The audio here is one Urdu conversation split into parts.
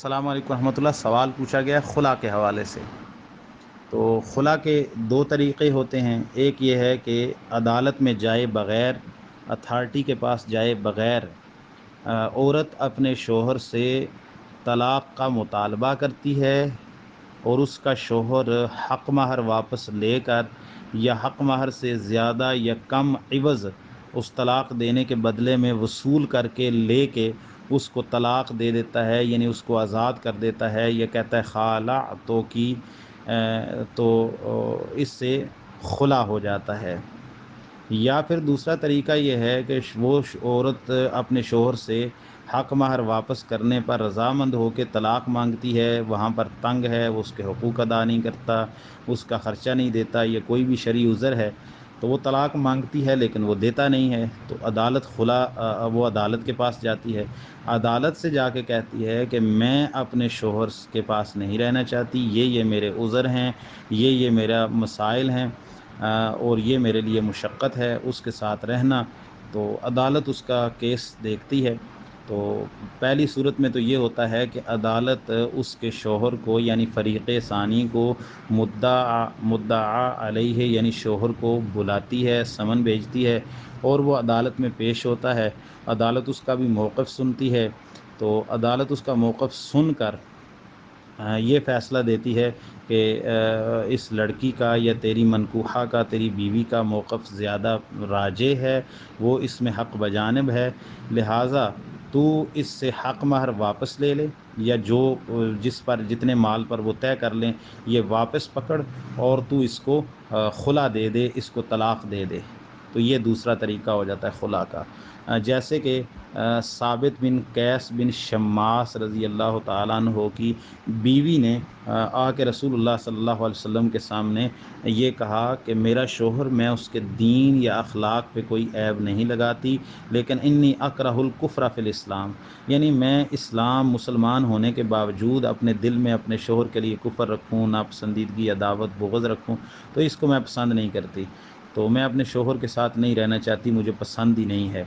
السلام علیکم ورحمۃ اللہ۔ سوال پوچھا گیا ہے خلا کے حوالے سے۔ تو خلا کے دو طریقے ہوتے ہیں۔ ایک یہ ہے کہ عدالت میں جائے بغیر، اتھارٹی کے پاس جائے بغیر عورت اپنے شوہر سے طلاق کا مطالبہ کرتی ہے، اور اس کا شوہر حق مہر واپس لے کر یا حق مہر سے زیادہ یا کم عوض اس طلاق دینے کے بدلے میں وصول کر کے لے کے اس کو طلاق دے دیتا ہے، یعنی اس کو آزاد کر دیتا ہے، یا کہتا ہے خالعتو کی، تو اس سے خلا ہو جاتا ہے۔ یا پھر دوسرا طریقہ یہ ہے کہ وہ عورت اپنے شوہر سے حق مہر واپس کرنے پر رضامند ہو کے طلاق مانگتی ہے، وہاں پر تنگ ہے، وہ اس کے حقوق ادا نہیں کرتا، اس کا خرچہ نہیں دیتا، یا کوئی بھی شرعی عذر ہے، تو وہ طلاق مانگتی ہے لیکن وہ دیتا نہیں ہے، تو عدالت وہ عدالت کے پاس جاتی ہے۔ عدالت سے جا کے کہتی ہے کہ میں اپنے شوہر کے پاس نہیں رہنا چاہتی، یہ میرے عذر ہیں، یہ میرا مسائل ہیں، اور یہ میرے لیے مشقت ہے اس کے ساتھ رہنا۔ تو عدالت اس کا کیس دیکھتی ہے۔ تو پہلی صورت میں تو یہ ہوتا ہے کہ عدالت اس کے شوہر کو، یعنی فریق ثانی کو، مدعا علیہ یعنی شوہر کو بلاتی ہے، سمن بھیجتی ہے، اور وہ عدالت میں پیش ہوتا ہے۔ عدالت اس کا بھی موقف سنتی ہے۔ تو عدالت اس کا موقف سن کر یہ فیصلہ دیتی ہے کہ اس لڑکی کا یا تیری منکوحہ کا، تیری بیوی کا موقف زیادہ راجح ہے، وہ اس میں حق بجانب ہے، لہٰذا تو اس سے حق مہر واپس لے لے، یا جس پر جتنے مال پر وہ طے کر لیں یہ واپس پکڑ، اور تو اس کو خلا دے دے، اس کو طلاق دے دے۔ تو یہ دوسرا طریقہ ہو جاتا ہے خلا کا۔ جیسے کہ ثابت بن قیس بن شماس رضی اللہ تعالیٰ عنہ کی بیوی نے آ کے رسول اللہ صلی اللہ علیہ وسلم کے سامنے یہ کہا کہ میرا شوہر، میں اس کے دین یا اخلاق پہ کوئی عیب نہیں لگاتی، لیکن انی اکرہ الکفر فی الاسلام، یعنی میں مسلمان ہونے کے باوجود اپنے دل میں اپنے شوہر کے لیے کفر رکھوں، ناپسندیدگی، عداوت، بغض رکھوں، تو اس کو میں پسند نہیں کرتی، تو میں اپنے شوہر کے ساتھ نہیں رہنا چاہتی، مجھے پسند ہی نہیں ہے۔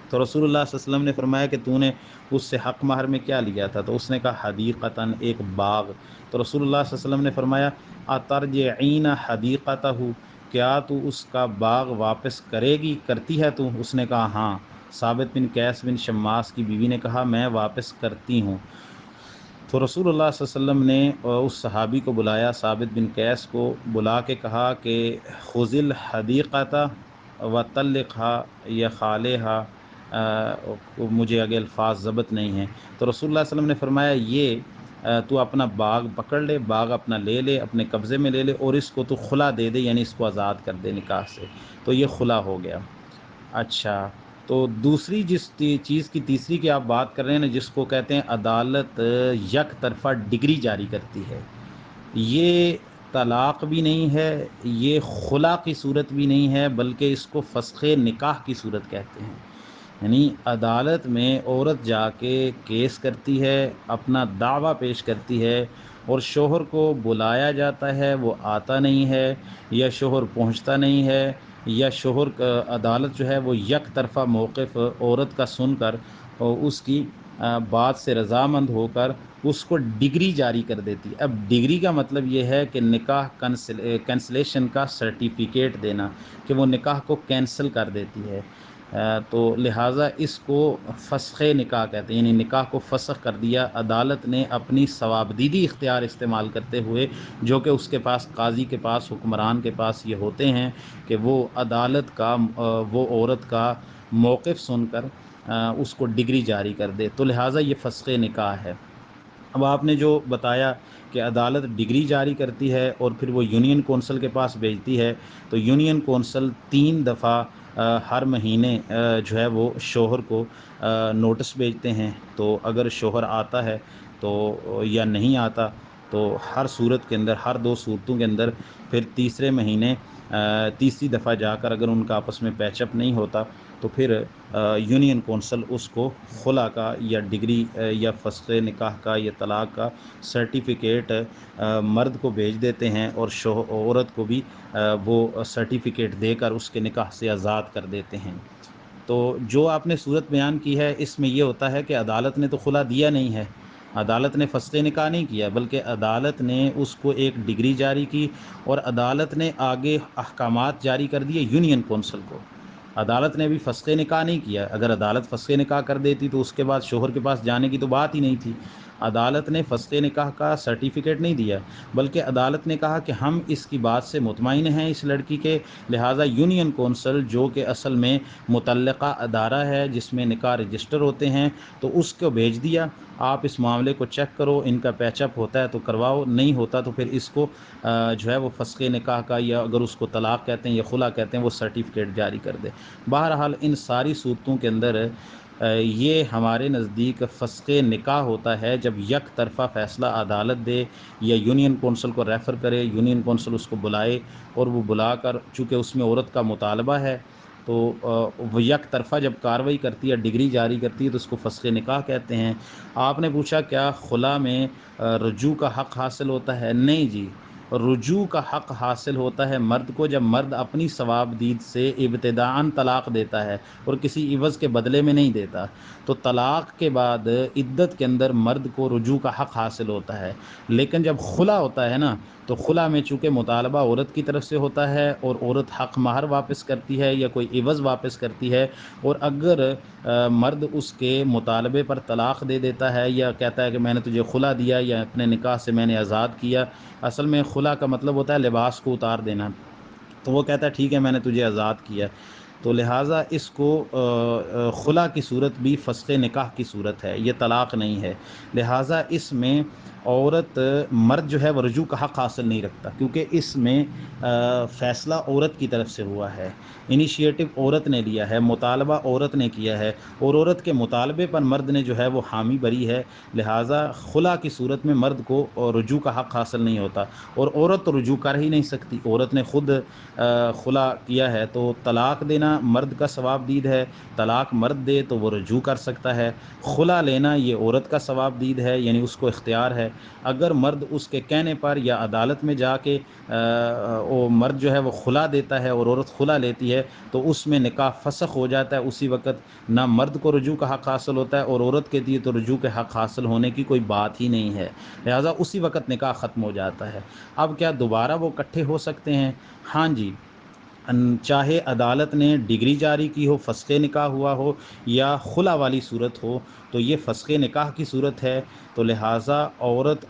تو رسول اللہ صلی اللہ علیہ وسلم نے فرمایا کہ تو نے اس سے حق مہر میں کیا لیا تھا؟ تو اس نے کہا حدیقتاً، ایک باغ۔ تو رسول اللہ صلی اللہ علیہ وسلم نے فرمایا اترجعین حدیقتہ، کیا تو اس کا باغ واپس کرتی ہے تو؟ اس نے کہا ہاں۔ ثابت بن قیس بن شماس کی بیوی نے کہا میں واپس کرتی ہوں۔ تو رسول اللہ صلی اللہ علیہ وسلم نے اس صحابی کو بلایا، ثابت بن قیس کو بلا کے کہا کہ خذ الحدیقۃ وطلقها یا خالها، مجھے آگے الفاظ ضبط نہیں ہیں۔ تو رسول اللہ صلی اللہ علیہ وسلم نے فرمایا یہ تو اپنا باغ پکڑ لے، باغ اپنا لے لے، اپنے قبضے میں لے لے، اور اس کو تو خلا دے دے، یعنی اس کو آزاد کر دے نکاح سے، تو یہ خلا ہو گیا۔ اچھا، تو دوسری جس چیز کی، تیسری کی آپ بات کر رہے ہیں نا، جس کو کہتے ہیں عدالت یک طرفہ ڈگری جاری کرتی ہے، یہ طلاق بھی نہیں ہے، یہ خلا کی صورت بھی نہیں ہے، بلکہ اس کو فسخ نکاح کی صورت کہتے ہیں۔ یعنی عدالت میں عورت جا کے کیس کرتی ہے، اپنا دعویٰ پیش کرتی ہے، اور شوہر کو بلایا جاتا ہے، وہ آتا نہیں ہے، یا شوہر پہنچتا نہیں ہے، یا شوہر عدالت جو ہے وہ یک طرفہ موقف عورت کا سن کر اور اس کی بات سے رضامند ہو کر اس کو ڈگری جاری کر دیتی ہے۔ اب ڈگری کا مطلب یہ ہے کہ نکاح کینسلیشن کا سرٹیفکیٹ دینا، کہ وہ نکاح کو کینسل کر دیتی ہے۔ تو لہٰذا اس کو فسخ نکاح کہتے ہیں، یعنی نکاح کو فسخ کر دیا عدالت نے اپنی صوابدیدی اختیار استعمال کرتے ہوئے، جو کہ اس کے پاس، قاضی کے پاس، حکمران کے پاس یہ ہوتے ہیں کہ وہ عدالت کا وہ عورت کا موقف سن کر اس کو ڈگری جاری کر دے، تو لہٰذا یہ فسخ نکاح ہے۔ اب آپ نے جو بتایا کہ عدالت ڈگری جاری کرتی ہے اور پھر وہ یونین کونسل کے پاس بھیجتی ہے، تو یونین کونسل 3 دفعہ ہر مہینے جو ہے وہ شوہر کو نوٹس بھیجتے ہیں۔ تو اگر شوہر آتا ہے تو یا نہیں آتا، تو ہر صورت کے اندر، ہر 2 صورتوں کے اندر پھر تیسرے مہینے تیسری دفعہ جا کر اگر ان کا آپس میں پیچ اپ نہیں ہوتا، تو پھر یونین کونسل اس کو خلا کا یا ڈگری یا فسخ نکاح کا یا طلاق کا سرٹیفکیٹ مرد کو بھیج دیتے ہیں، اور عورت کو بھی وہ سرٹیفکیٹ دے کر اس کے نکاح سے آزاد کر دیتے ہیں۔ تو جو آپ نے صورت بیان کی ہے، اس میں یہ ہوتا ہے کہ عدالت نے تو خلا دیا نہیں ہے، عدالت نے فسخ نکاح نہیں کیا، بلکہ عدالت نے اس کو ایک ڈگری جاری کی، اور عدالت نے آگے احکامات جاری کر دیے یونین کونسل کو۔ عدالت نے بھی فسخ نکاح نہیں کیا، اگر عدالت فسخ نکاح کر دیتی تو اس کے بعد شوہر کے پاس جانے کی تو بات ہی نہیں تھی۔ عدالت نے فسخ نکاح کا سرٹیفکیٹ نہیں دیا، بلکہ عدالت نے کہا کہ ہم اس کی بات سے مطمئن ہیں اس لڑکی کے، لہٰذا یونین کونسل جو کہ اصل میں متعلقہ ادارہ ہے جس میں نکاح رجسٹر ہوتے ہیں، تو اس کو بھیج دیا، آپ اس معاملے کو چیک کرو، ان کا پیچ اپ ہوتا ہے تو کرواؤ، نہیں ہوتا تو پھر اس کو جو ہے وہ فسخ نکاح کا، یا اگر اس کو طلاق کہتے ہیں یا خلا کہتے ہیں، وہ سرٹیفکیٹ جاری کر دے۔ بہرحال ان ساری صورتوں کے اندر یہ ہمارے نزدیک فسخ نکاح ہوتا ہے جب یک طرفہ فیصلہ عدالت دے یا یونین کونسل کو ریفر کرے، یونین کونسل اس کو بلائے، اور وہ بلا کر، چونکہ اس میں عورت کا مطالبہ ہے، تو وہ یک طرفہ جب کارروائی کرتی ہے، ڈگری جاری کرتی ہے، تو اس کو فسخ نکاح کہتے ہیں۔ آپ نے پوچھا کیا خلا میں رجوع کا حق حاصل ہوتا ہے؟ نہیں جی، رجوع کا حق حاصل ہوتا ہے مرد کو جب مرد اپنی ثوابدید سے ابتداءً طلاق دیتا ہے اور کسی عوض کے بدلے میں نہیں دیتا، تو طلاق کے بعد عدت کے اندر مرد کو رجوع کا حق حاصل ہوتا ہے۔ لیکن جب خلا ہوتا ہے نا، تو خلا میں چونکہ مطالبہ عورت کی طرف سے ہوتا ہے، اور عورت حق مہر واپس کرتی ہے یا کوئی عوض واپس کرتی ہے، اور اگر مرد اس کے مطالبے پر طلاق دے دیتا ہے یا کہتا ہے کہ میں نے تجھے خلا دیا یا اپنے نکاح سے میں نے آزاد کیا، اصل میں خلا کا مطلب ہوتا ہے لباس کو اتار دینا، تو وہ کہتا ہے ٹھیک ہے میں نے تجھے آزاد کیا، تو لہٰذا اس کو خلا کی صورت بھی فسخ نکاح کی صورت ہے، یہ طلاق نہیں ہے۔ لہٰذا اس میں عورت، مرد جو ہے وہ رجوع کا حق حاصل نہیں رکھتا، کیونکہ اس میں فیصلہ عورت کی طرف سے ہوا ہے، انیشیٹو عورت نے لیا ہے، مطالبہ عورت نے کیا ہے، اور عورت کے مطالبے پر مرد نے جو ہے وہ حامی بری ہے، لہٰذا خلا کی صورت میں مرد کو رجوع کا حق حاصل نہیں ہوتا، اور عورت تو رجوع کر ہی نہیں سکتی، عورت نے خود خلا کیا ہے، تو طلاق دینا مرد کا ثوابدید ہے، طلاق مرد دے تو وہ رجوع کر سکتا ہے، خلا لینا یہ عورت کا ثوابدید ہے، یعنی اس کو اختیار ہے، اگر مرد اس کے کہنے پر یا عدالت میں جا کے وہ مرد جو ہے وہ خلا دیتا ہے اور عورت خلا لیتی ہے، تو اس میں نکاح فسخ ہو جاتا ہے، اسی وقت نہ مرد کو رجوع کا حق حاصل ہوتا ہے، اور عورت کے لیے تو رجوع کے حق حاصل ہونے کی کوئی بات ہی نہیں ہے، لہٰذا اسی وقت نکاح ختم ہو جاتا ہے۔ اب کیا دوبارہ وہ اکٹھے ہو سکتے ہیں؟ ہاں جی، چاہے عدالت نے ڈگری جاری کی ہو، فسخ نکاح ہوا ہو، یا خلا والی صورت ہو، تو یہ فسخ نکاح کی صورت ہے، تو لہٰذا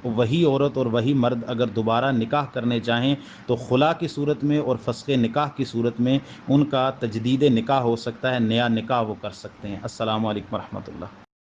وہی عورت اور وہی مرد اگر دوبارہ نکاح کرنے چاہیں تو خلا کی صورت میں اور فسخ نکاح کی صورت میں ان کا تجدید نکاح ہو سکتا ہے، نیا نکاح وہ کر سکتے ہیں۔ السلام علیکم ورحمۃ اللہ۔